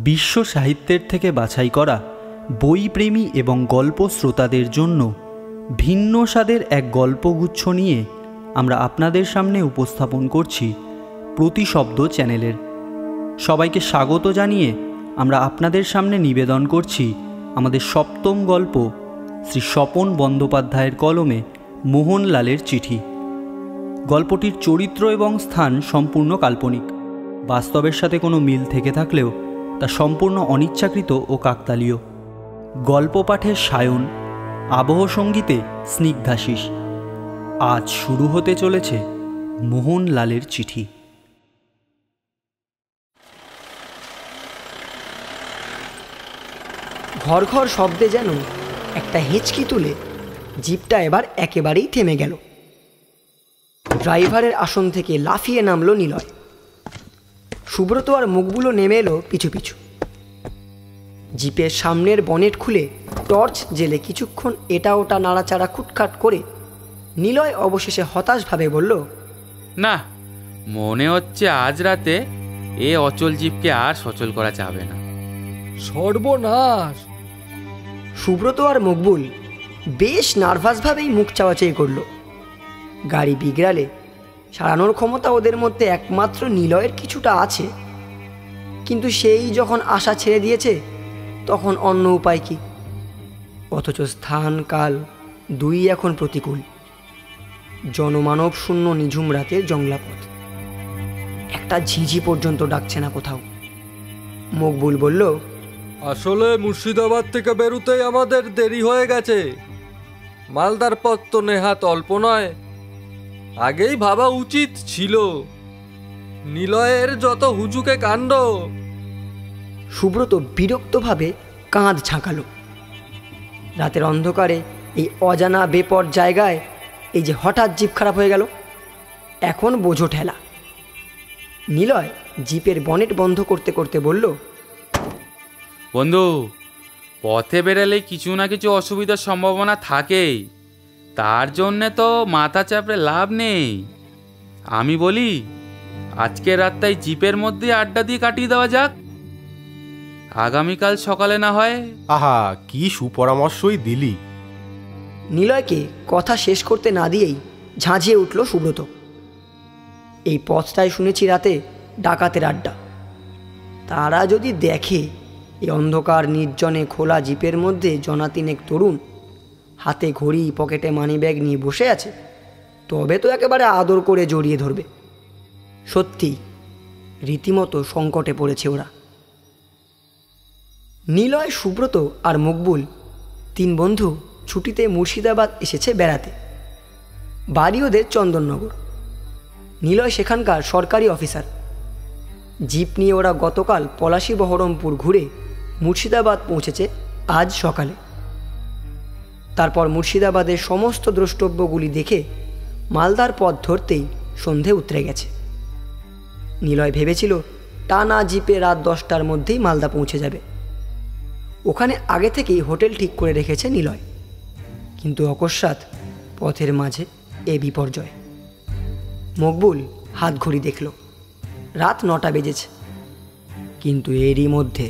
বিশ্ব সাহিত্যের থেকে বাছাই করা বইপ্রেমী এবং গল্প শ্রোতাদের জন্য ভিন্ন স্বাদের এক গল্পগুচ্ছ নিয়ে আমরা আপনাদের সামনে উপস্থাপন করছি প্রতিশব্দ চ্যানেলের। সবাইকে স্বাগত জানিয়ে আমরা আপনাদের সামনে নিবেদন করছি আমাদের সপ্তম গল্প শ্রী স্বপন বন্দ্যোপাধ্যায়ের কলমে মোহনলালের চিঠি। গল্পটির চরিত্র এবং স্থান সম্পূর্ণ কাল্পনিক, বাস্তবের সাথে কোনো মিল থেকে থাকলেও তা সম্পূর্ণ অনিচ্ছাকৃত ও কাকতালীয়। গল্প পাঠের সায়ন, আবহ সঙ্গীতে স্নিগ্ধাশিস। আজ শুরু হতে চলেছে মোহনলালের চিঠি। ঘর ঘর শব্দে যেন একটা হেঁচকি তুলে জিপটা এবার একেবারেই থেমে গেল। ড্রাইভারের আসন থেকে লাফিয়ে নামলো নিলয়। সুব্রত আর মুখগুলো নেমে এলো পিছু পিছু। জিপের সামনের বনেট খুলে টর্চ জেলে কিছুক্ষণ এটা ওটা নাড়াচাড়া খুটখাট করে নিলয় অবশেষে হতাশভাবে বলল, না, মনে হচ্ছে আজ রাতে এ অচল জিপকে আর সচল করা যাবে না। সর্বনাশ! সুব্রত আর মকবুল বেশ নার্ভাসভাবেই মুখ চাওয়াচাই করল। গাড়ি বিগড়ালে সারানোর ক্ষমতা ওদের মধ্যে একমাত্র নিলয়ের কিছুটা আছে, কিন্তু সেই যখন আশা ছেড়ে দিয়েছে তখন অন্য উপায় কি? অথচ স্থান কাল দুই এখন প্রতিকূল। জনমানব শূন্য নিঝুম রাতের জংলাপথ। একটা ঝিঝি পর্যন্ত ডাকছে না কোথাও। মকবুল বলল, আসলে মুর্শিদাবাদ থেকে বেরোতেই আমাদের দেরি হয়ে গেছে। মালদার পথ তো নেহাত অল্প নয়। আগেই ভাবা উচিত ছিল। নিলয়ের যত হুজুকে কাণ্ড। সুব্রত বিরক্তভাবে কাঁধ ঝাঁকালো। রাতের অন্ধকারে এই অজানা বেপর জায়গায় এই যে হঠাৎ জিপ খারাপ হয়ে গেল, এখন বোঝো ঠেলা। নিলয় জিপের বনেট বন্ধ করতে করতে বলল, বন্ধু, পথে বেরালে কিছু না কিছু অসুবিধার সম্ভাবনা থাকেই। তার জন্যে তো মাথা চাপড়ে লাভ নেই। আমি বলি, আজকে রাতটাই জিপের মধ্যে আড্ডা দিয়ে কাটিয়ে দেওয়া যাক। আগামীকাল সকালে না হয়। আহা, কি সুপরামর্শই দিলি। নিলয়কে কথা শেষ করতে না দিয়েই ঝাঁঝিয়ে উঠল সুব্রত। এই পথটায় শুনেছি রাতে ডাকাতের আড্ডা। তারা যদি দেখে এই অন্ধকার নির্জনে খোলা জিপের মধ্যে জনাতিনেক তরুণ হাতে ঘড়ি, পকেটে মানিব্যাগ নিয়ে বসে আছে, তবে তো একেবারে আদর করে জড়িয়ে ধরবে। সত্যি রীতিমতো সংকটে পড়েছে ওরা। নিলয়, সুব্রত আর মকবুল তিন বন্ধু ছুটিতে মুর্শিদাবাদ এসেছে বেড়াতে। বাড়ি ওদের চন্দননগর। নিলয় সেখানকার সরকারি অফিসার। জিপ নিয়ে ওরা গতকাল পলাশী বহরমপুর ঘুরে মুর্শিদাবাদ পৌঁছেছে আজ সকালে। তারপর মুর্শিদাবাদের সমস্ত দ্রষ্টব্যগুলি দেখে মালদার পথ ধরতেই সন্ধে উতরে গেছে। নিলয় ভেবেছিল টানা জিপে রাত 10টার মধ্যেই মালদা পৌঁছে যাবে। ওখানে আগে থেকেই হোটেল ঠিক করে রেখেছে নিলয়। কিন্তু অকস্মাৎ পথের মাঝে এ বিপর্যয়। মকবুল হাত ঘড়ি দেখল, রাত 9টা বেজেছে। কিন্তু এরই মধ্যে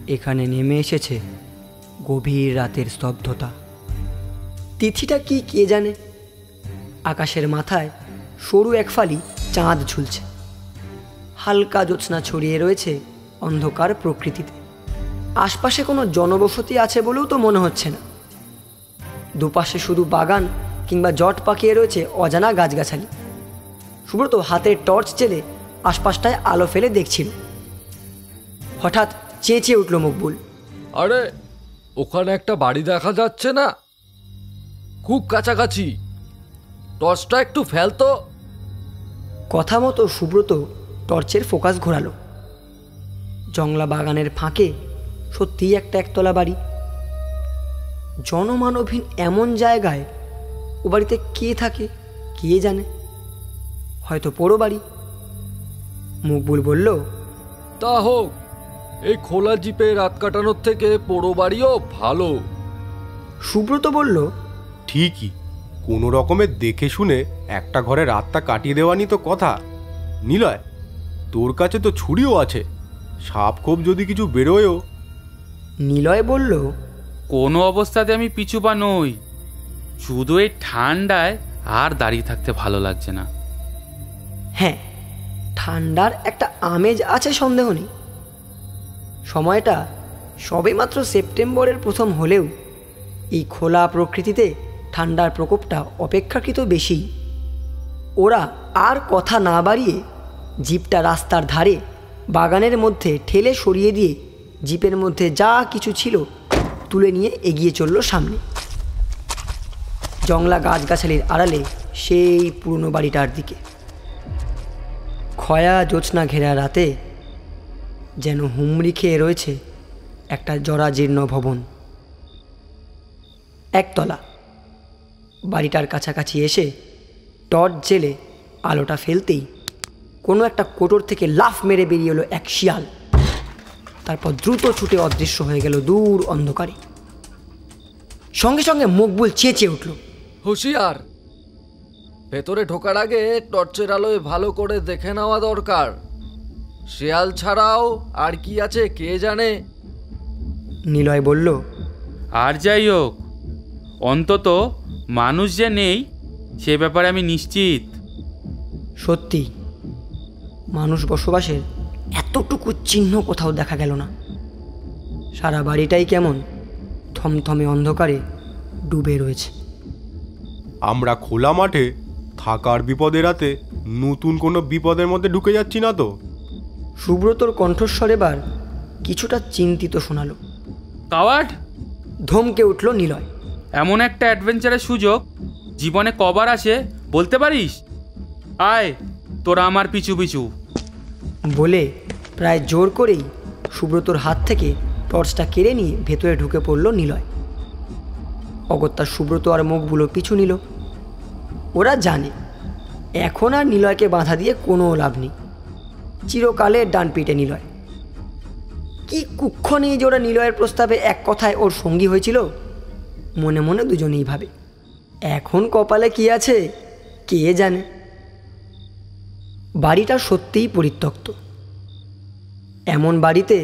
এখানে নেমে এসেছে গভীর রাতের স্তব্ধতা। তিথিটা কি কে জানে। আকাশের মাথায় সরু এক ফালি চাঁদ ঝুলছে। হালকা জ্যোৎস্না ছড়িয়ে রয়েছে অন্ধকার প্রকৃতিতে। আশপাশে কোনো জনবসতি আছে বলেও তো মনে হচ্ছে না। দুপাশে শুধু বাগান কিংবা জট পাকিয়ে রয়েছে অজানা গাছগাছালি। সুব্রত হাতের টর্চ জেলে আশপাশটায় আলো ফেলে দেখছিল। হঠাৎ চেঁচিয়ে উঠল মকবুল, আরে, ওখানে একটা বাড়ি দেখা যাচ্ছে না? খুব কাছাকাছি। টর্চটা একটু ফেলতো। কথা মতো সুব্রত টর্চের ফোকাস ঘোরালো। জংলা বাগানের ফাঁকে সত্যিই একটা একতলা বাড়ি। জনমানবহীন এমন জায়গায় ও বাড়িতে কে থাকে কে জানে। হয়তো পোড়ো বাড়ি। মকবুল বলল, তা হোক, এই খোলা জিপে রাত কাটানোর থেকে পোড়ো বাড়িও ভালো। সুব্রত বলল, ঠিকই, কোনো রকমের দেখে শুনে একটা ঘরে রাতটা কাটিয়ে দেওয়ানি তো কথা। নিলয়, তোর কাছে তো ছুরিও আছে, সাপ খোপ যদি কিছু বেরোয়ও। নিলয় বলল, কোনো অবস্থাতে আমি পিছু পা নই, শুধু এই ঠান্ডায় আর দাঁড়িয়ে থাকতে ভালো লাগছে না। হ্যাঁ, ঠান্ডার একটা আমেজ আছে, সন্দেহ নেই। সময়টা সবেমাত্র সেপ্টেম্বরের প্রথম হলেও এই খোলা প্রকৃতিতে ঠান্ডার প্রকোপটা অপেক্ষাকৃত বেশি। ওরা আর কথা না বাড়িয়ে জিপটা রাস্তার ধারে বাগানের মধ্যে ঠেলে সরিয়ে দিয়ে জিপের মধ্যে যা কিছু ছিল তুলে নিয়ে এগিয়ে চলল সামনে। জংলা গাছগাছালির আড়ালে সেই পুরনো বাড়িটার দিকে। খয়া জ্যোৎস্না ঘেরা রাতে যেন হুমড়ি খেয়ে রয়েছে একটা জরাজীর্ণ ভবন। একতলা। বাড়িটার কাছাকাছি এসে টর্চ জেলে আলোটা ফেলতেই কোনো একটা কোটর থেকে লাফ মেরে বেরিয়ে এলো এক শিয়াল। তারপর দ্রুত ছুটে অদৃশ্য হয়ে গেল দূর অন্ধকারে। সঙ্গে সঙ্গে মকবুল চেঁচিয়ে উঠল, হুঁশিয়ার! ভেতরে ঢোকার আগে টর্চের আলোয় ভালো করে দেখে নেওয়া দরকার। শিয়াল ছাড়াও আর কি আছে কে জানে। নিলয় বলল, আর যাই হোক, অন্তত মানুষ যে নেই সে ব্যাপারে আমি নিশ্চিত। সত্যি, মানুষ বসবাসের এতটুকু চিহ্ন কোথাও দেখা গেল না। সারা বাড়িটাই কেমন থমথমে অন্ধকারে ডুবে রয়েছে। আমরা খোলা মাঠে থাকার বিপদে রাতে নতুন কোনো বিপদের মধ্যে ঢুকে যাচ্ছি না তো? সুব্রতর কণ্ঠস্বর এবার কিছুটা চিন্তিত শোনালো। কাওয়ার্ড! ধমকে উঠল নিলয়। এমন একটা অ্যাডভেঞ্চারের সুযোগ জীবনে কবার আসে বলতে পারিস? আয়, তোরা আমার পিছু পিছু। বলে প্রায় জোর করেই সুব্রতর হাত থেকে টর্চটা কেড়ে নিয়ে ভেতরে ঢুকে পড়ল নিলয়। অগত্যা সুব্রত আর মকবুলও পিছু নিল। ওরা জানে এখন আর নিলয়কে বাধা দিয়ে কোনো লাভ নেই। চিরকালের ডান পিটে নিলয়। কি কুক্ষণেই যে ওরা নিলয়ের প্রস্তাবে এক কথায় ওর সঙ্গী হয়েছিল মনে মনে দুজনেই ভাবে। এখন কপালে কি আছে কে জানে। বাড়িটা সত্যিই পরিত্যক্ত। এমন বাড়িতে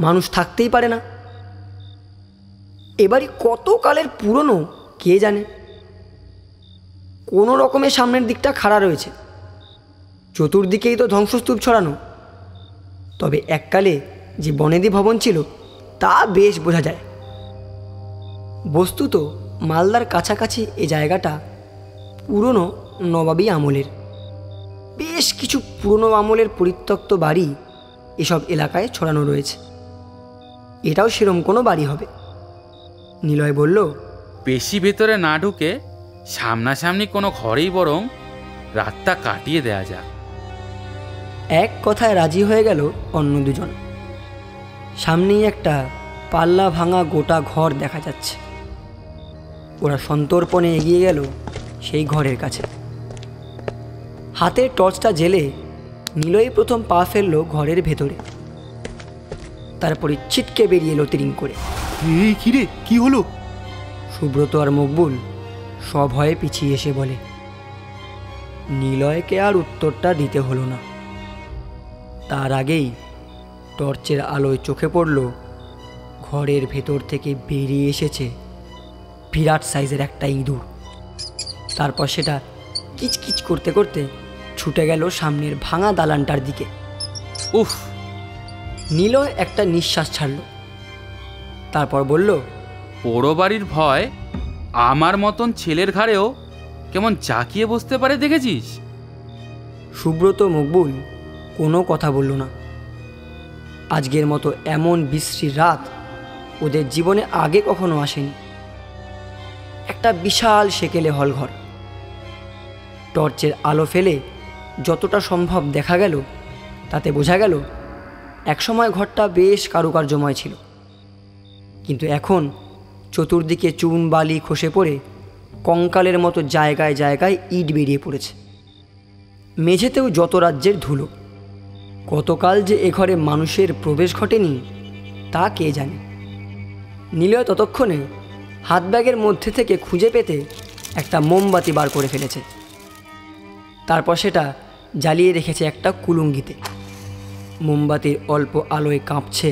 মানুষ থাকতেই পারে না। এ বাড়ি কত কালের পুরনো কে জানে। কোনো রকমের সামনের দিকটা খাড়া রয়েছে, চতুর্দিকেই তো ধ্বংসস্তূপ ছড়ানো। তবে এককালে যে বনেদি ভবন ছিল তা বেশ বোঝা যায়। বস্তুত মালদার কাছাকাছি এ জায়গাটা পুরনো নবাবী আমলের। বেশ কিছু পুরনো আমলের পরিত্যক্ত বাড়ি এসব এলাকায় ছড়ানো রয়েছে। এটাও সেরম কোনো বাড়ি হবে। নিলয় বলল, বেশি ভেতরে না ঢুকে সামনাসামনি কোনো ঘরেই বরং রাতটা কাটিয়ে দেয়া যাক। এক কথায় রাজি হয়ে গেল অন্য দুজন। সামনেই একটা পাল্লা ভাঙা গোটা ঘর দেখা যাচ্ছে। ওরা সন্তর্পণে এগিয়ে গেল সেই ঘরের কাছে। হাতের টর্চটা জেলে নিলয় প্রথম পা ফেললো ঘরের ভেতরে। তারপরে ছিটকে বেরিয়ে এলো তিরিং করে। এই কিরে, কি হলো? সুব্রত আর মকবুল সভয়ে পিছিয়ে এসে বলে। নিলয়কে আর উত্তরটা দিতে হলো না। তার আগেই টর্চের আলোয় চোখে পড়ল ঘরের ভেতর থেকে বেরিয়ে এসেছে বিরাট সাইজের একটা ইঁদুর। তারপর সেটা কিচকিচ করতে করতে ছুটে গেল সামনের ভাঙা দালানটার দিকে। উফ! নিলয় একটা নিঃশ্বাস ছাড়ল। তারপর বলল, পোড়ো বাড়ির ভয় আমার মতন ছেলের ঘাড়েও কেমন চাকিয়ে বসতে পারে দেখেছিস? সুব্রত মকবুল কোনো কথা বলল না। আজকের মতো এমন বিশ্রী রাত ওদের জীবনে আগে কখনো আসেনি। একটা বিশাল সেকেলে হলঘর। টর্চের আলো ফেলে যতটা সম্ভব দেখা গেল তাতে বোঝা গেল একসময় ঘরটা বেশ কারুকার্যময় ছিল, কিন্তু এখন চতুর্দিকে চুন বালি খসে পড়ে কঙ্কালের মতো জায়গায় জায়গায় ইট বেরিয়ে পড়েছে। মেঝেতেও যত রাজ্যের ধুলো। গতকাল যে এ ঘরে মানুষের প্রবেশ ঘটেনি তা কে জানে। নিলয় ততক্ষণে হাত ব্যাগের মধ্যে থেকে খুঁজে পেতে একটা মোমবাতি বার করে ফেলেছে। তারপর সেটা জ্বালিয়ে রেখেছে একটা কুলুঙ্গিতে। মোমবাতির অল্প আলোয় কাঁপছে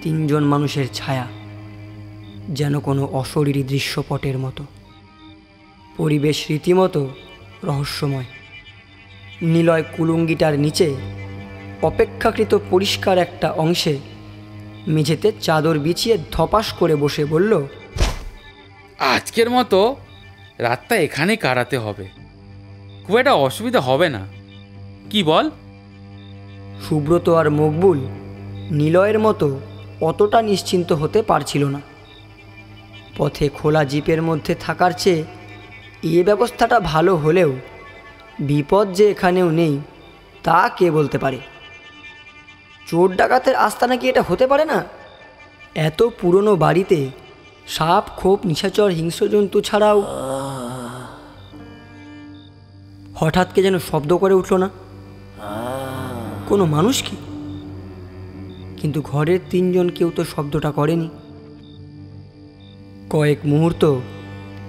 তিনজন মানুষের ছায়া, যেন কোনো অশরীরী দৃশ্যপটের মতো। পরিবেশ রীতিমতো রহস্যময়। নিলয় কুলুঙ্গিটার নিচে অপেক্ষাকৃত পরিষ্কার একটা অংশে মেঝেতে চাদর বিছিয়ে ধপাস করে বসে বলল, আজকের মতো রাতটা এখানেই কাটাতে হবে, খুব একটা অসুবিধা হবে না, কি বল? সুব্রত আর মকবুল নিলয়ের মতো অতটা নিশ্চিন্ত হতে পারছিল না। পথে খোলা জিপের মধ্যে থাকার চেয়ে এ ব্যবস্থাটা ভালো হলেও বিপদ যে এখানেও নেই তা কে বলতে পারে। চোর ডাকাতের আস্তানা কি এটা হতে পারে না? এত পুরনো বাড়িতে সাপ, খোপ, নিশাচর, হিংস্র জন্তু ছাড়াও হঠাৎ কে যেন শব্দ করে উঠল না, কোনো মানুষ কি? কিন্তু ঘরের তিনজন কেউ তো শব্দটা করেনি। কয়েক মুহূর্ত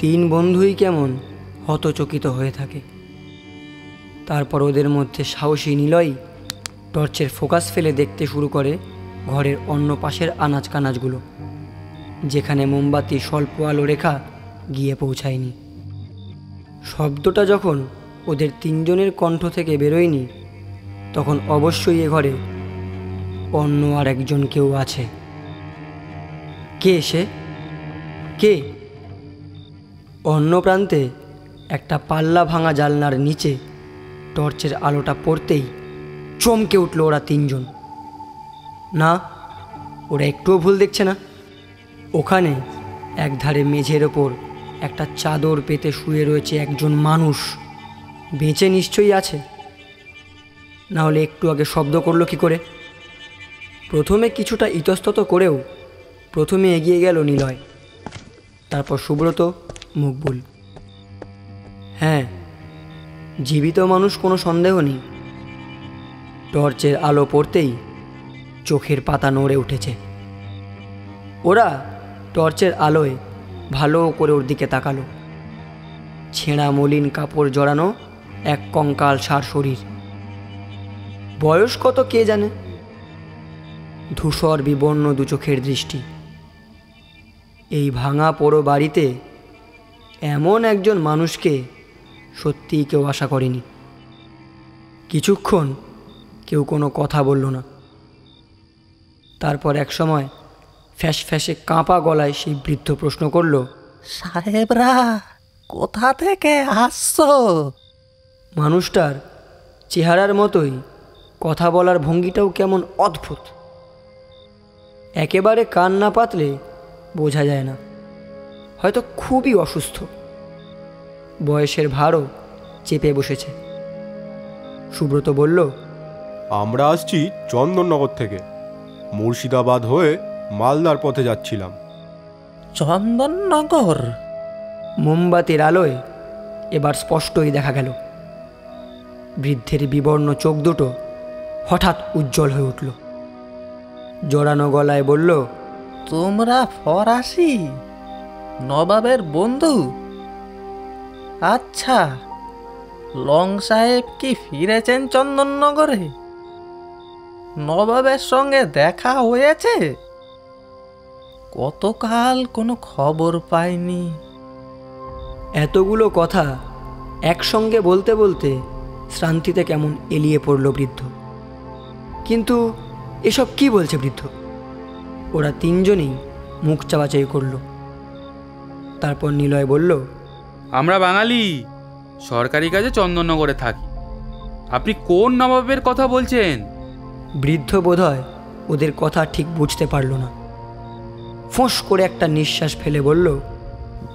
তিন বন্ধুই কেমন হতচকিত হয়ে থাকে। তারপর ওদের মধ্যে সাহসী নিলয় টর্চের ফোকাস ফেলে দেখতে শুরু করে ঘরের অন্য পাশের আনাজ কানাজগুলো, যেখানে মোমবাতির স্বল্প আলো রেখা গিয়ে পৌঁছায়নি। শব্দটা যখন ওদের তিনজনের কণ্ঠ থেকে বেরোয়নি, তখন অবশ্যই এ ঘরে অন্য আর একজন কেউ আছে। কে সে? কে? অন্য প্রান্তে একটা পাল্লা ভাঙা জানলার নিচে টর্চের আলোটা পড়তেই চমকে উঠল ওরা তিনজন। না, ওরা একটুও ভুল দেখছে না। ওখানে একধারে মেঝের ওপর একটা চাদর পেতে শুয়ে রয়েছে একজন মানুষ। বেঁচে নিশ্চয়ই আছে, না হলে একটু আগে শব্দ করলো কি করে? প্রথমে কিছুটা ইতস্তত করেও প্রথমে এগিয়ে গেল নিলয়, তারপর সুব্রত, মকবুল। হ্যাঁ, জীবিত মানুষ, কোনো সন্দেহ নেই। টর্চের আলো পড়তেই চোখের পাতা নড়ে উঠেছে। ওরা টর্চের আলোয় ভালো করে ওর দিকে তাকালো। ছেঁড়া মলিন কাপড় জড়ানো এক কঙ্কাল সার শরীর। বয়স কত কে জানে। ধূসর বিবর্ণ দু চোখের দৃষ্টি। এই ভাঙা পোড়ো বাড়িতে এমন একজন মানুষকে সত্যিই কেউ আশা করেনি। কিছুক্ষণ কেউ কোনো কথা বলল না। তারপর এক সময় ফ্যাস ফ্যাসে কাঁপা গলায় সেই বৃদ্ধ প্রশ্ন করল, সাহেবরা কোথা থেকে আসছো? মানুষটার চেহারার মতোই কথা বলার ভঙ্গিটাও কেমন অদ্ভুত। একেবারে কান না পাতলে বোঝা যায় না, হয়তো খুবই অসুস্থ। বয়সের ভারও চেপে বসেছে। সুব্রত বলল, আমরা আসছি চন্দননগর থেকে, মুর্শিদাবাদ হয়ে মালদার পথে যাচ্ছিলাম। চন্দননগর? মোমবাতির আলোয় এবার স্পষ্টই দেখা গেল বৃদ্ধের বিবর্ণ চোখ দুটো হঠাৎ উজ্জ্বল হয়ে উঠল। জড়ানো গলায় বলল, তোমরা ফরাসি নবাবের বন্ধু? আচ্ছা, লং সাহেব কি ফিরেছেন চন্দননগরে? নবাবের সঙ্গে দেখা হয়েছে? কতকাল কোনো খবর পাইনি। এতগুলো কথা একসঙ্গে বলতে বলতে শ্রান্তিতে কেমন এলিয়ে পড়ল বৃদ্ধ। কিন্তু এসব কি বলছে বৃদ্ধ? ওরা তিনজনেই মুখ চাওয়াচাই করল। তারপর নিলয় বলল, আমরা বাঙালি, সরকারি কাজে চন্দননগরে থাকি। আপনি কোন নবাবের কথা বলছেন? বৃদ্ধ বোধহয় ওদের কথা ঠিক বুঝতে পারল না। ফোঁস করে একটা নিঃশ্বাস ফেলে বলল,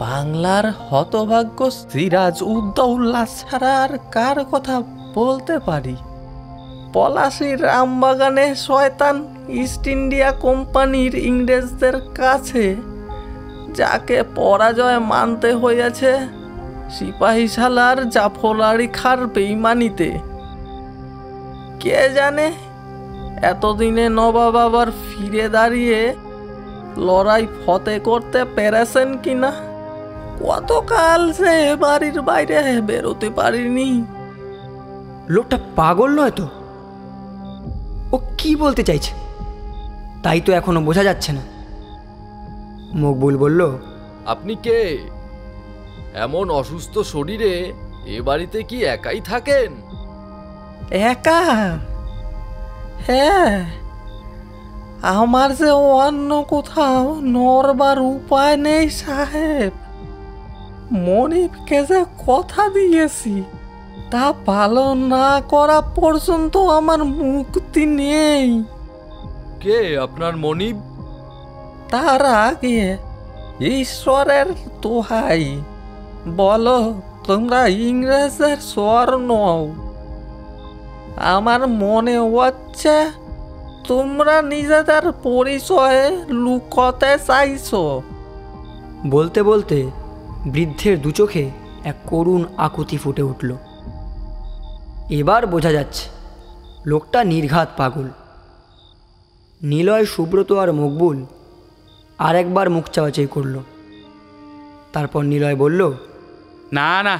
বাংলার হতভাগ্য সিরাজ উদ্দৌলা ছাড়া আর কার কথা বলতে পারি? পলাশির রামবাগানে শয়তান ইস্ট ইন্ডিয়া কোম্পানির ইংরেজদের কাছে যাকে পরাজয় মানতে হয়েছে সিপাহীশালার জাফর আলী খাঁর বেঈমানিতে। কে জানে এতদিনে নবাব আবার ফিরে দাঁড়িয়ে লড়াই ফতে করতে পেরেছেন কিনা। কতকাল সে বাড়ির বাইরে বেরোতে পারিনি। লোকটা পাগল নয় তো? ও কি বলতে চাইছে তাই তো এখনো বোঝা যাচ্ছে না। মকবুল বলল, আপনি কে? এমন অসুস্থ শরীরে এ বাড়িতে কি একাই থাকেন? একা? হ্যাঁ, আমার যে অন্য কোথাও নড়বার উপায় নেই সাহেব। মনিবকে যে কথা দিয়েছি তা পালন না করা পর্যন্ত আমার মুক্তি নেই। কে আপনার মনিব? তার আগে ঈশ্বরের দোহাই, বলো তোমরা ইংরেজের স্বর নও। আমার মনে হচ্ছে তোমরা নিজেদের পরিচয়ে লুকোতে চাইছো। বলতে বলতে বৃদ্ধের দু চোখে এক করুণ আকুতি ফুটে উঠল। এবার বোঝা যাচ্ছে লোকটা নির্ঘাত পাগল। নিলয়, সুব্রত আর মকবুল আর একবার মুখ চাওয়াচাই করল। তারপর নিলয় বলল, না না,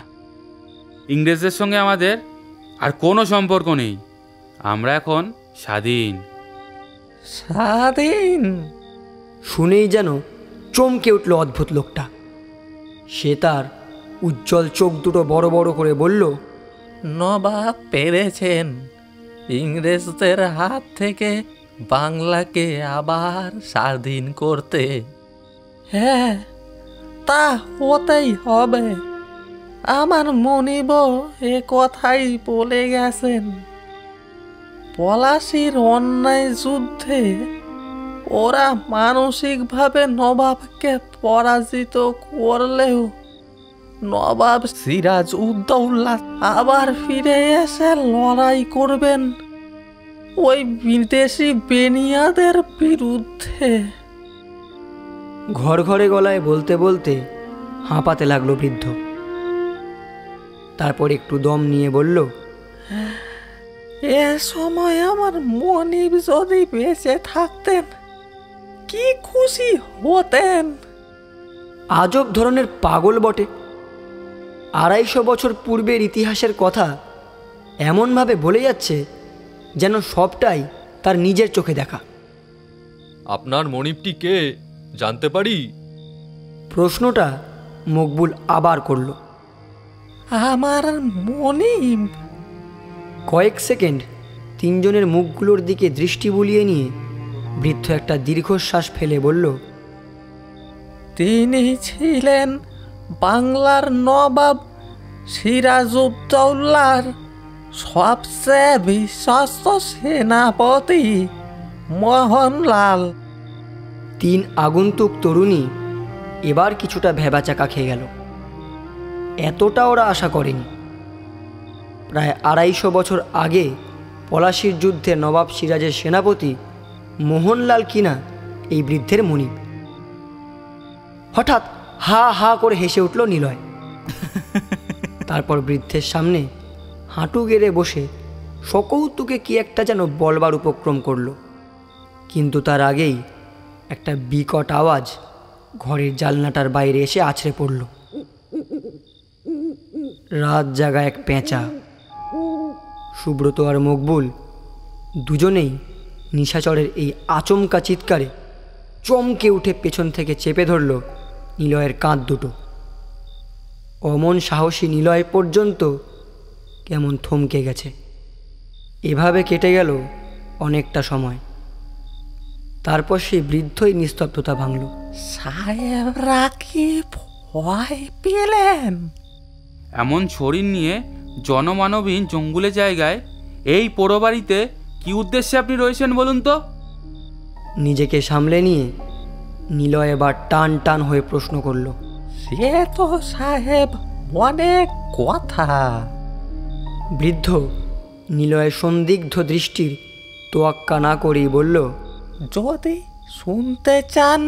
ইংরেজদের সঙ্গে আমাদের আর কোনো সম্পর্ক নেই। আমরা এখন স্বাধীন। স্বাধীন? শুনেই যেন চমকে উঠল অদ্ভুত লোকটা। সে তার উজ্জ্বল চোখ দুটো বড় বড় করে বলল, নবাব পেরেছেন ইংরেজদের হাত থেকে বাংলাকে আবার স্বাধীন করতে। হ্যাঁ, তা হতেই হবে। আমার মনিব এ কথাই বলে গেছেন। পলাশির অন্যায় যুদ্ধে ওরা মানসিকভাবে নবাবকে পরাজিত করলেও নবাব সিরাজ উদ্দৌলা আবার ফিরে এসে লড়াই করবেন ওই বিদেশি বেনিয়াদের বিরুদ্ধে। ঘর ঘরে গলায় বলতে বলতে হাঁপাতে লাগলো বৃদ্ধ। তারপর একটু দম নিয়ে বলল, এ সময় আমার মনিব যদি বেঁচে থাকতেন কি খুশি হতেন। আজব ধরনের পাগল বটে। 250 বছর পূর্বের ইতিহাসের কথা এমনভাবে বলে যাচ্ছে যেন সবটাই তার নিজের চোখে দেখা। আপনার মনিবটি কে জানতে পারি? প্রশ্নটা মকবুল আবার করল। আমার মনিব? কয়েক সেকেন্ড তিনজনের মুখগুলোর দিকে দৃষ্টি বুলিয়ে নিয়ে বৃদ্ধ একটা দীর্ঘশ্বাস ফেলে বলল, তিনি ছিলেন বাংলার নবাব সিরাজউদ্দৌলার সবচেয়ে বিশ্বস্ত সেনাপতি মোহনলাল। 3 আগন্তুক তরুণী এবার কিছুটা ভ্যাবাচাকা খেয়ে গেল। এতটা ওরা আশা করেনি। প্রায় 250 বছর আগে পলাশির যুদ্ধে নবাব সিরাজের সেনাপতি মোহনলাল কিনা এই বৃদ্ধের মনিব। হঠাৎ হা হা করে হেসে উঠল নিলয়। তারপর বৃদ্ধের সামনে হাঁটু গেড়ে বসে সকৌতুকে কি একটা যেন বলবার উপক্রম করল। কিন্তু তার আগেই একটা বিকট আওয়াজ ঘরের জানলাটার বাইরে এসে আছড়ে পড়ল। রাত জাগা এক পেঁচা। সুব্রত আর মকবুল দুজনেই নিশাচরের এই আচমকা চিৎকারে চমকে উঠে পেছন থেকে চেপে ধরল নিলয়ের কাঁধ দুটো। অমন সাহসী নিলয় পর্যন্ত কেমন থমকে গেছে। এভাবে কেটে গেল অনেকটা সময়। তারপর সেই বৃদ্ধই নিস্তব্ধতা ভাঙল। সাহেবরা কি ভয় পেলেন? এমন শরীর নিয়ে জনমানবহীন জঙ্গলে জায়গায় এই পোড়ো বাড়িতে কি উদ্দেশ্যে আপনি রয়েছেন বলুন তো? নিজেকে সামলে নিয়ে নিলয় এবার টান টান হয়ে প্রশ্ন করল। সে তো সাহেব অনেক কথা। বৃদ্ধ নিলয়ের সন্দিগ্ধ দৃষ্টির তোয়াক্কা না করেই বলল, যদি শুনতে চান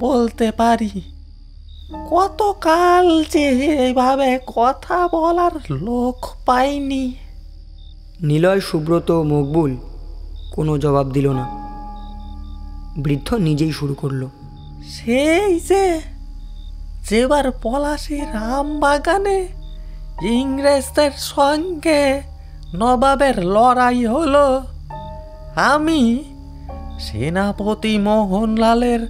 বলতে পারি। কতকাল যে এভাবে কথা বলার লোক পাইনি। নিলয়, সুব্রত, মকবুল কোনো জবাব দিল না। বৃদ্ধ নিজেই শুরু করল। সেই যে যেবার পলাশির আম বাগানে ইংরেজদের সঙ্গে নবাবের লড়াই হলো, আমি সেনাপতি মোহনলালের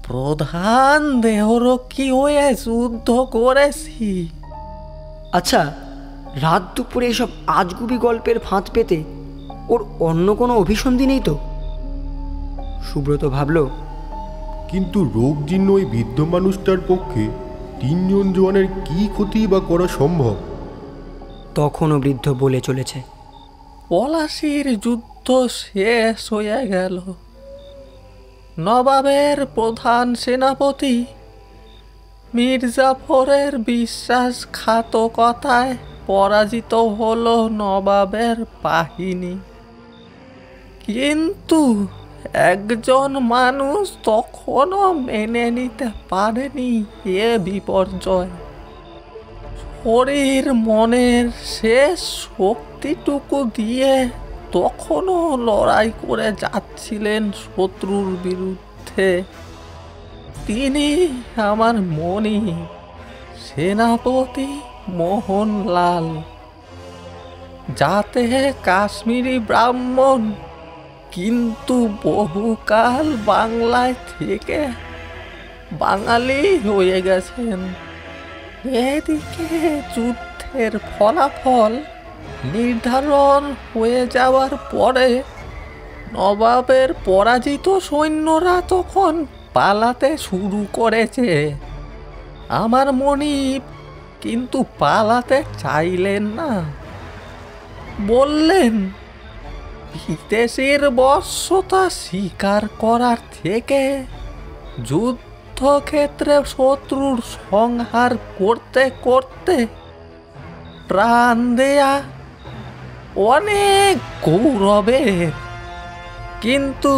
প্রধান দেহরক্ষী হয়ে যুদ্ধ করেছি। আচ্ছা, রাত দুপুরে এসব আজগুবি গল্পের ফাঁদ পেতে ওর অন্য কোনো অভিসন্ধি নেই তো? সুব্রত ভাবল, কিন্তু রোগজীর্ণ ওই বৃদ্ধ মানুষটার পক্ষে 3 জন জওয়ানের কি ক্ষতি বা করা সম্ভব? তখনও বৃদ্ধ বলে চলেছে, পলাশির যুদ্ধ শেষ হয়ে গেল। নবাবের প্রধান সেনাপতি মির্জাফরের বিশ্বাসঘাতকতায় পরাজিত হলো নবাবের বাহিনী। কিন্তু একজন মানুষ তখনও মেনে নিতে পারেনি এ বিপর্যয়। শরীর মনের শেষ শক্তিটুকু দিয়ে তখনও লড়াই করে যাচ্ছিলেন শত্রুর বিরুদ্ধে। তিনি আমার মনি সেনাপতি মোহনলাল, যাতে কাশ্মীরি ব্রাহ্মণ, কিন্তু বহুকাল বাংলায় থেকে বাঙালি হয়ে গেছেন। এদিকে যুদ্ধের ফলাফল নির্ধারণ হয়ে যাওয়ার পরে নবাবের পরাজিত সৈন্যরা তখন পালাতে শুরু করেছে। আমার মনিব কিন্তু পালাতে চাইলেন না। বললেন, বিদেশের বর্ষতা স্বীকার করার থেকে যুদ্ধক্ষেত্রে শত্রুর সংহার করতে করতে প্রাণ দেয়া অনেক গৌরবের। কিন্তু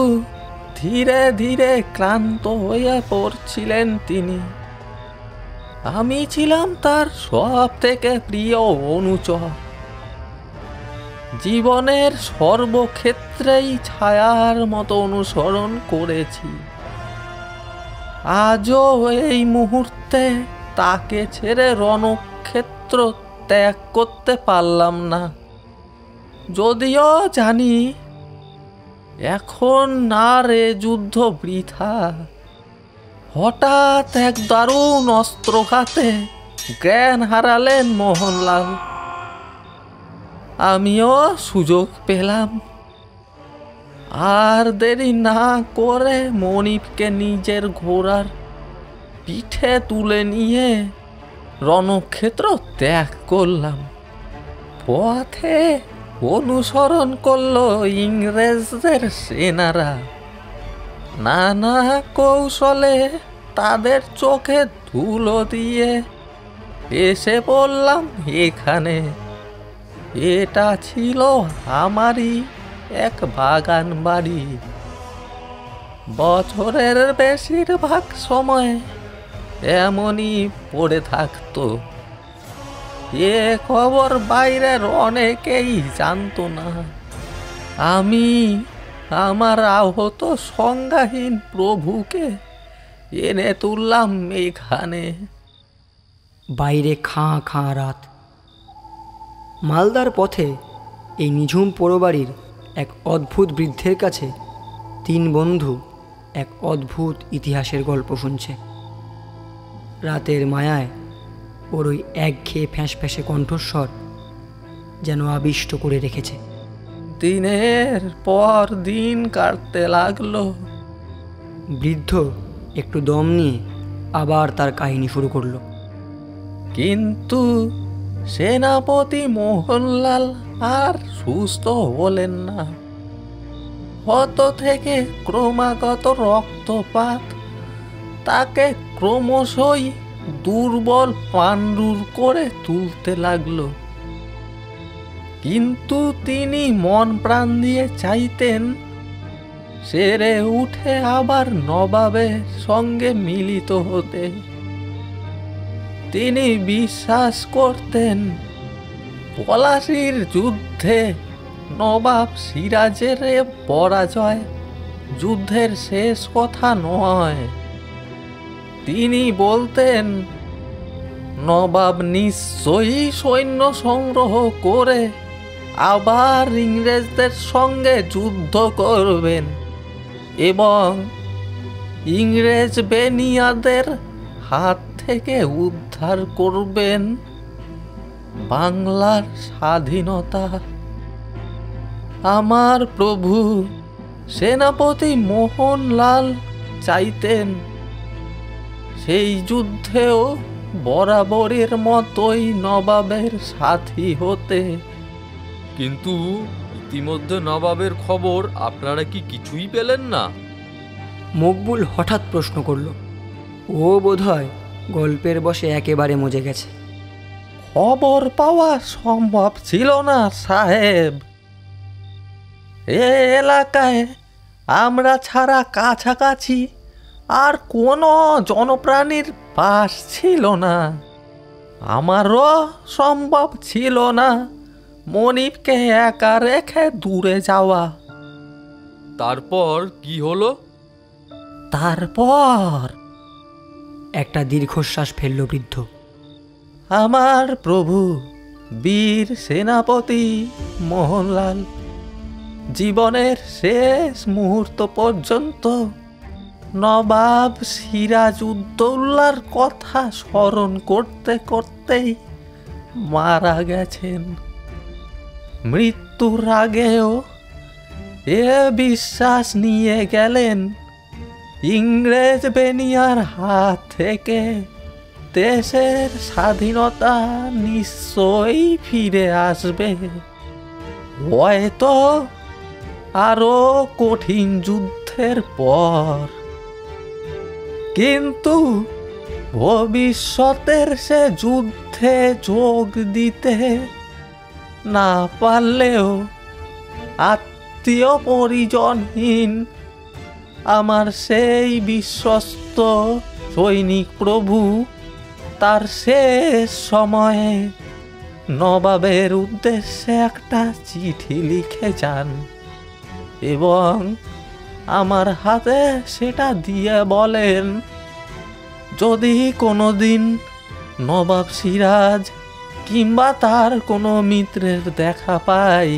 ধীরে ধীরে ক্লান্ত হয়ে পড়ছিলেন তিনি। আমি ছিলাম তার সব থেকে প্রিয় অনুচর। জীবনের সর্বক্ষেত্রেই ছায়ার মতো অনুসরণ করেছি। আজও এই মুহূর্তে তাকে ছেড়ে রণক্ষেত্র ত্যাগ করতে পারলাম না। যদিও জানি এখন না রে যুদ্ধ বৃথা। হঠাৎ এক দারুণ অস্ত্রঘাতে জ্ঞান হারালেন মোহনলাল। আমিও সুযোগ পেলাম। আর দেরি না করে মনিবকে নিজের ঘোড়ার পিঠে তুলে নিয়ে রণক্ষেত্র ত্যাগ করলাম। পথে অনুসরণ করলো ইংরেজদের সেনারা। নানা কৌশলে তাদের চোখে ধুলো দিয়ে এসে পড়লাম এখানে। এটা ছিল আমারই এক বাগান বাড়ি। বছরের বেশিরভাগ সময় এমনই পড়ে থাকতো। এ খবর বাইরের অনেকেই জানতো না। আমি আমার আহত সংজ্ঞাহীন প্রভুকে এনে তুললাম এখানে। বাইরে খাঁ খাঁ রাত। মালদার পথে এই নিঝুম পোড়োবাড়ির এক অদ্ভুত বৃদ্ধের কাছে 3 বন্ধু এক অদ্ভুত ইতিহাসের গল্প শুনছে। রাতের মায়ায় ওর ওই একঘেয়ে ফ্যাঁসফ্যাঁসে কণ্ঠস্বর যেন আবিষ্ট করে রেখেছে। দিনের পর দিন কাটতে লাগলো। বৃদ্ধ একটু দম নিয়ে আবার তার কাহিনী শুরু করলো। কিন্তু সেনাপতি মোহনলাল আর সুস্থ হলেন না। ক্ষত থেকে ক্রমাগত রক্তপাত তাকে ক্রমশই দুর্বল পাণ্ডুর করে তুলতে লাগলো। কিন্তু তিনি মন প্রাণ দিয়ে চাইতেন সেরে উঠে আবার নবাবের সঙ্গে মিলিত হতে। তিনি বিশ্বাস করতেন পলাশির যুদ্ধে নবাব সিরাজের পরাজয় যুদ্ধের শেষ কথা নয়। তিনি বলতেন নবাব নিশ্চয়ই সৈন্য সংগ্রহ করে আবার ইংরেজদের সঙ্গে যুদ্ধ করবেন এবং ইংরেজ বেনিয়াদের হাত থেকে উদ্ধার করবেন বাংলার স্বাধীনতা। আমার প্রভু সেনাপতি মোহনলাল চাইতেন সেই যুদ্ধেও বরাবরের মতোই নবাবের সাথী হতে। কিন্তু ইতিমধ্যে নবাবের খবর আপনারা কি কিছুই পেলেন না? মকবুল হঠাৎ প্রশ্ন করল। ও বোধহয় গল্পের বশে একেবারে মজে গেছে। খবর পাওয়া সম্ভব ছিল না সাহেব। এ এলাকায় আমরা ছাড়া কাছাকাছি আর কোনো জনপ্রাণীর বাস ছিল না। আমারও সম্ভব ছিল না মনিবকে একা রেখে দূরে যাওয়া। তারপর কি হলো? তারপর একটা দীর্ঘশ্বাস ফেলল বৃদ্ধ। আমার প্রভু বীর সেনাপতি মোহনলাল জীবনের শেষ মুহূর্ত পর্যন্ত নবাব সিরাজউদ্দৌলার কথা স্মরণ করতে করতেই মারা গেছেন। মৃত্যুর আগেও এ বিশ্বাস নিয়ে গেলেন ইংরেজ বেনিয়ার হাত থেকে দেশের স্বাধীনতা নিশ্চয়ই ফিরে আসবে। হয়তো আরো কঠিন যুদ্ধের পর, কিন্তু ভবিষ্যতের সে যুদ্ধে যোগ দিতে না পারলেও আত্মীয় পরিজনহীন আমার সেই বিশ্বস্ত সৈনিক প্রভু তার শেষ সময়ে নবাবের উদ্দেশ্যে একটা চিঠি লিখে যান এবং আমার হাতে সেটা দিয়ে বলেন, যদি কোনোদিন নবাব সিরাজ কিংবা তার কোনো মিত্রের দেখা পাই,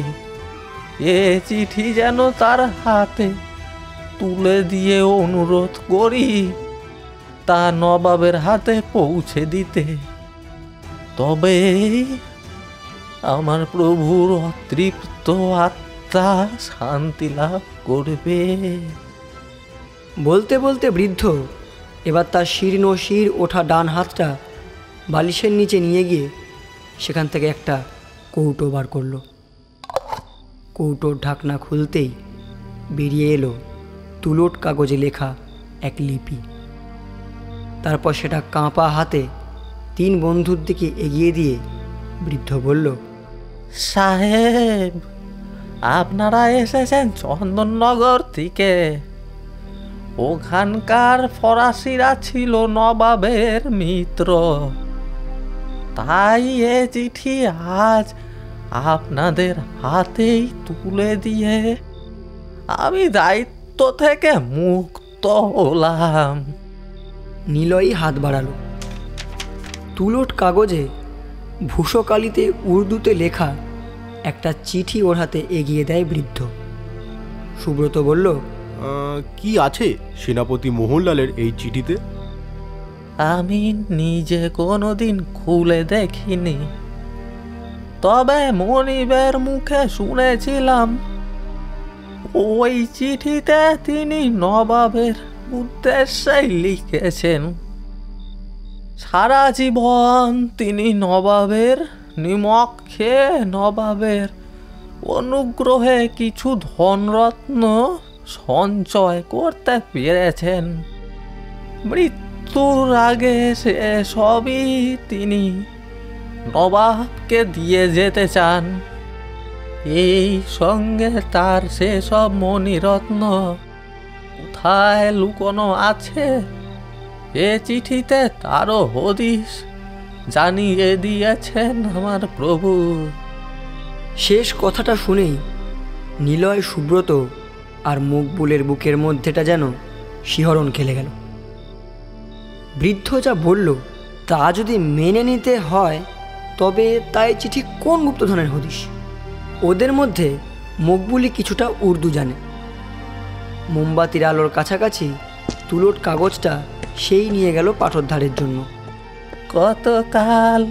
এ চিঠি যেন তার হাতে তুলে দিয়ে অনুরোধ করি তা নবাবের হাতে পৌঁছে দিতে। তবে আমার প্রভুর অতৃপ্ত আত্মা শান্তি লাভ করবে। বলতে বলতে বৃদ্ধ এবার তার শীর্ণ শির ওঠা ডান হাতটা বালিশের নিচে নিয়ে গিয়ে সেখান থেকে একটা কৌটো বার করল। কৌটোর ঢাকনা খুলতেই বেরিয়ে এলো তুলোট কাগজে লেখা এক লিপি। তারপর সেটা কাঁপা হাতে 3 বন্ধুর দিকে এগিয়ে দিয়ে বৃদ্ধ বলল, সাহেব, আপনারা এসেছেন চন্দননগর থেকে। ওখানকার ফরাসিরা ছিল নবাবের মিত্র, তাই এ চিঠি আজ আপনাদের হাতেই তুলে দিয়ে আমি দায়িত্ব থেকে মুক্ত হলাম। নিলয় হাত বাড়ালো। তুলোট কাগজে ভূষকালিতে উর্দুতে লেখা একটা চিঠি ওর হাতে এগিয়ে দেয় বৃদ্ধ। সুব্রত বলল, কি আছে সেনাপতি মোহনলালের এই চিঠিতে? আমি নিজে কোনোদিন খুলে দেখিনি, তবে মনিবের মুখে শুনেছিলাম ওই চিঠিতে তিনি নবাবের উদ্দেশ্যেই লিখেছেন সারা জীবন তিনি নবাবের নিমক খেয়ে নবাবের অনুগ্রহে কিছু ধনরত্ন সঞ্চয় করতে পেরেছেন। মৃত্যুর আগে সে সবই তিনি নবাবকে দিয়ে যেতে চান। এই সঙ্গে তার সেসব মণিরত্ন কোথায় লুকোনো আছে এ চিঠিতে তারও হদিশ জানিয়ে দিয়েছেন আমার প্রভু। শেষ কথাটা শুনেই নিলয়, সুব্রত আর মকবুলের বুকের মধ্যেটা যেন শিহরণ খেলে গেল। বৃদ্ধ যা বলল তা যদি মেনে নিতে হয়, তবে তাই চিঠি কোন গুপ্তধনের হদিশ? ওদের মধ্যে মকবুলই কিছুটা উর্দু জানে। মোমবাতির আলোর কাছাকাছি তুলোট কাগজটা সেই নিয়ে গেল পাঠোদ্ধারের জন্য। কতকাল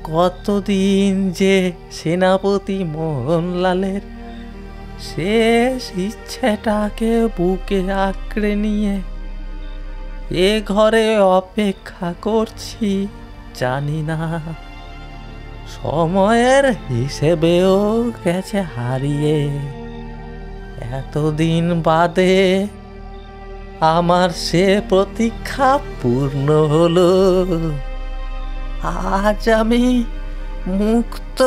কতদিন যে সেনাপতি মোহনলালের শেষ ইচ্ছেটাকে বুকে আঁকড়ে নিয়ে এ ঘরে অপেক্ষা করছি জানি না। সময়ের হিসেবেও গেছে হারিয়ে। এতদিন বাদে আমার সে প্রতীক্ষা পূর্ণ হলো। আজ আমি মুক্ত।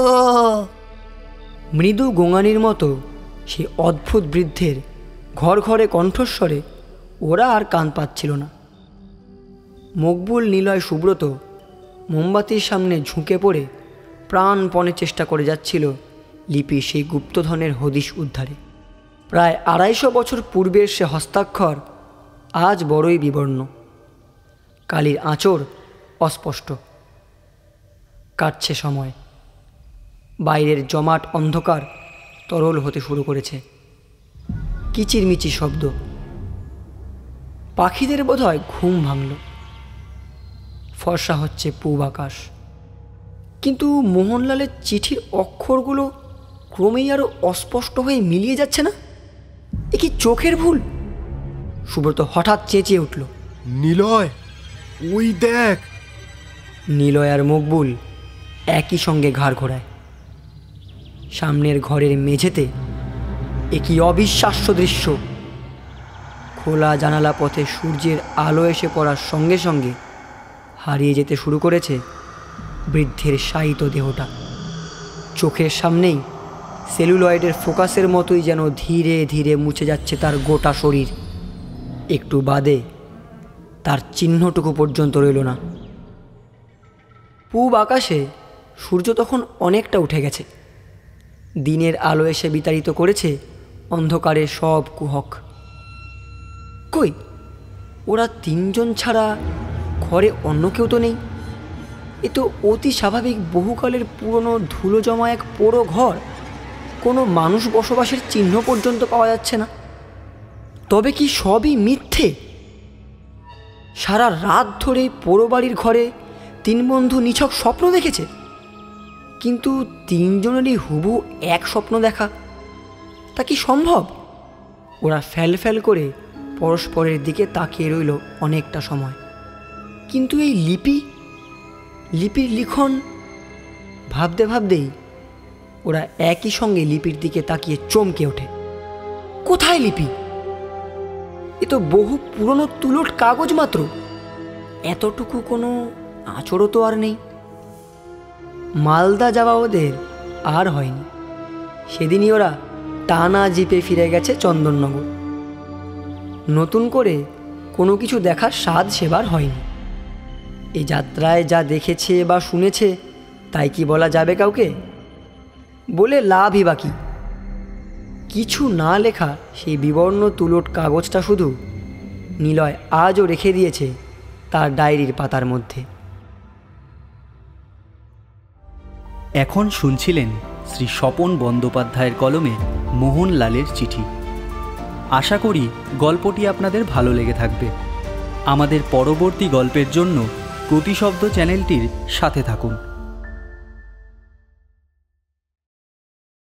মৃদু গোঙানির মতো সে অদ্ভুত বৃদ্ধের ঘর ঘরে কণ্ঠস্বরে ওরা আর কান পাচ্ছিল না। মকবুল, নিলয়, সুব্রত মোমবাতির সামনে ঝুঁকে পড়ে প্রাণপণে চেষ্টা করে যাচ্ছিল লিপির সেই গুপ্তধনের হদিশ উদ্ধারে। প্রায় 250 বছর পূর্বের সে হস্তাক্ষর আজ বড়ই বিবর্ণ। কালির আঁচড় অস্পষ্ট। কাটছে সময়। বাইরের জমাট অন্ধকার তরল হতে শুরু করেছে। কিচিরমিচির শব্দ। পাখিদের বোধহয় ঘুম ভাঙল। ফর্সা হচ্ছে পূব আকাশ। কিন্তু মোহনলালের চিঠির অক্ষরগুলো ক্রমেই আরও অস্পষ্ট হয়ে মিলিয়ে যাচ্ছে না। এ কি চোখের ভুল? সুব্রত হঠাৎ চেঁচিয়ে উঠল, নিলয়, ওই দেখ! নিলয় আর মকবুল একই সঙ্গে ঘাড় ঘোরায়। সামনের ঘরের মেঝেতে এ কি অবিশ্বাস্য দৃশ্য! খোলা জানালা পথে সূর্যের আলো এসে পড়ার সঙ্গে সঙ্গে হারিয়ে যেতে শুরু করেছে বৃদ্ধের শায়িত দেহটা। চোখের সামনেই সেলুলয়েডের ফোকাসের মতোই যেন ধীরে ধীরে মুছে যাচ্ছে তার গোটা শরীর। একটু বাদে তার চিহ্নটুকু পর্যন্ত রইল না। পূব আকাশে সূর্য তখন অনেকটা উঠে গেছে। দিনের আলো এসে বিতাড়িত করেছে অন্ধকারের সব কুহক। কই, ওরা তিনজন ছাড়া ঘরে অন্য কেউ তো নেই। এ তো অতি স্বাভাবিক বহুকালের পুরনো ধুলো জমা এক পোড়ো ঘর। কোনো মানুষ বসবাসের চিহ্ন পর্যন্ত পাওয়া যাচ্ছে না। তবে কি সবই মিথ্যে? সারা রাত ধরে পোড়ো বাড়ির ঘরে তিন বন্ধু নিছক স্বপ্ন দেখেছে, কিন্তু তিনজনেরই হুবহু এক স্বপ্ন দেখা, তা কি সম্ভব? ওরা ফ্যাল ফ্যাল করে পরস্পরের দিকে তাকিয়ে রইল অনেকটা সময়। কিন্তু এই লিপির লিখন ভাবতে ভাবতেই ওরা একই সঙ্গে লিপির দিকে তাকিয়ে চমকে ওঠে। কোথায় লিপি? এ তো বহু পুরনো তুলোট কাগজ মাত্র। এতটুকু কোনো আঁচড়ও তো আর নেই। মালদা যাওয়া ওদের আর হয়নি। সেদিনই ওরা টানা জিপে ফিরে গেছে চন্দননগর। নতুন করে কোনো কিছু দেখার স্বাদ সেবার হয়নি। এই যাত্রায় যা দেখেছে বা শুনেছে তাই কি বলা যাবে কাউকে? বলে লাভই বাকি। কিছু না লেখা সেই বিবর্ণ তুলোট কাগজটা শুধু নিলয় আজও রেখে দিয়েছে তার ডায়েরির পাতার মধ্যে। এখন শুনছিলেন শ্রী স্বপন বন্দ্যোপাধ্যায়ের কলমে মোহনলালের চিঠি। আশা করি গল্পটি আপনাদের ভালো লেগে থাকবে। আমাদের পরবর্তী গল্পের জন্য প্রতিশব্দ চ্যানেলটির সাথে থাকুন।